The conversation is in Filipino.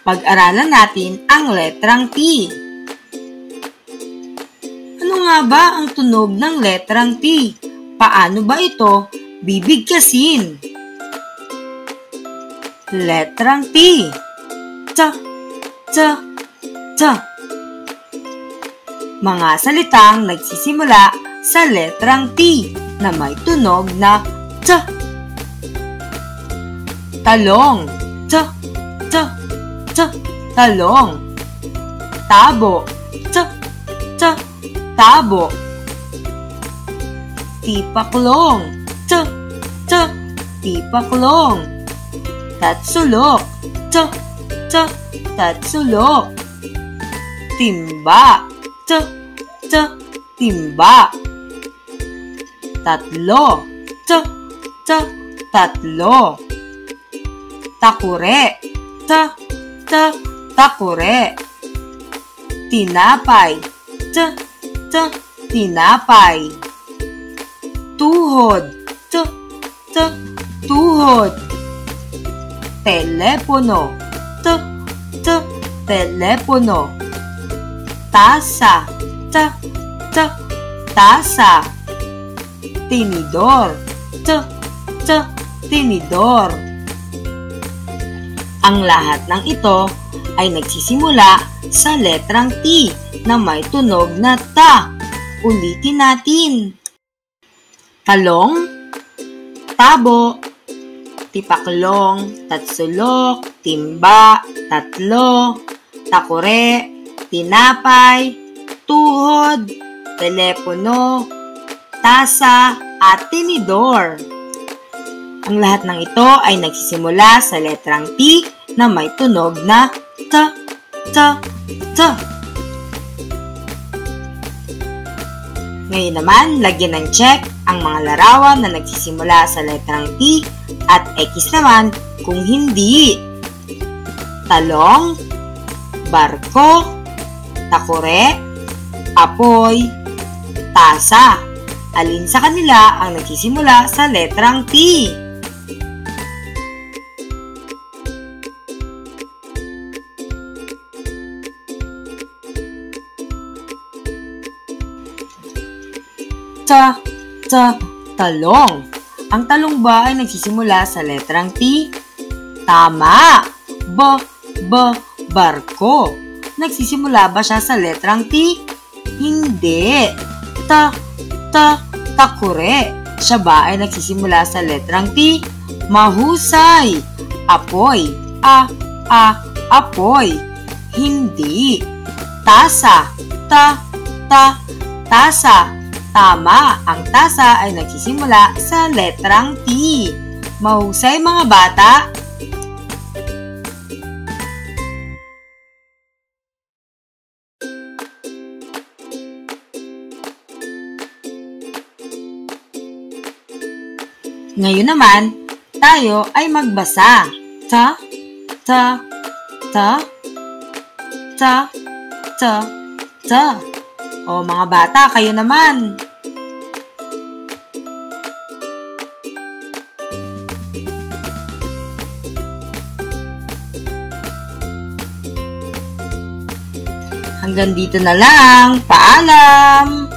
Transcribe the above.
Pag-aralan natin ang letrang T. Ano nga ba ang tunog ng letrang T? Paano ba ito bibigkasin? Letrang T. T, T, T. Mga salitang nagsisimula sa letrang T na may tunog na T. Talong. T, T, T. Talong. Tabo. T, T. Tabo. Tipaklong. T, T. Tipaklong. Tatsulok. T, T. Tatsulok. Timba. T, T. Timba. Tatlo. T, T. Tatlo. Takure. T, T. Takure. Tinapay. T, T. Tinapay. Tuhod. T, T. Tuhod. Telepono. T, T. Telepono. Tasa. T, T. Tasa. Tinidor. T, T. Tinidor. Ang lahat ng ito ay nagsisimula sa letrang T na may tunog na ta. Ulitin natin. Talong, tabo, tipaklong, tatsulok, timba, tatlo, takure, tinapay, tuhod, telepono, tasa, at tinidor. Ang lahat ng ito ay nagsisimula sa letrang T na may tunog na T, T, T. Ngayon naman, lagyan ng check ang mga larawan na nagsisimula sa letrang T at X naman kung hindi. Talong, barko, takure, apoy, tasa. Alin sa kanila ang nagsisimula sa letrang T? T, T, talong. Ang talong ba ay nagsisimula sa letrang T? Tama! B, B, barko. Nagsisimula ba siya sa letrang T? Hindi. T, T, takure. Siya ba ay nagsisimula sa letrang T? Mahusay. Apoy. A, apoy. Hindi. Tasa. Ta, tasa. Tama, ang tasa ay nagsisimula sa letrang T. Mahusay mga bata! Ngayon naman, tayo ay magbasa. Ta, ta, ta, ta, ta, ta. O mga bata, kayo naman. Hanggang dito na lang. Paalam!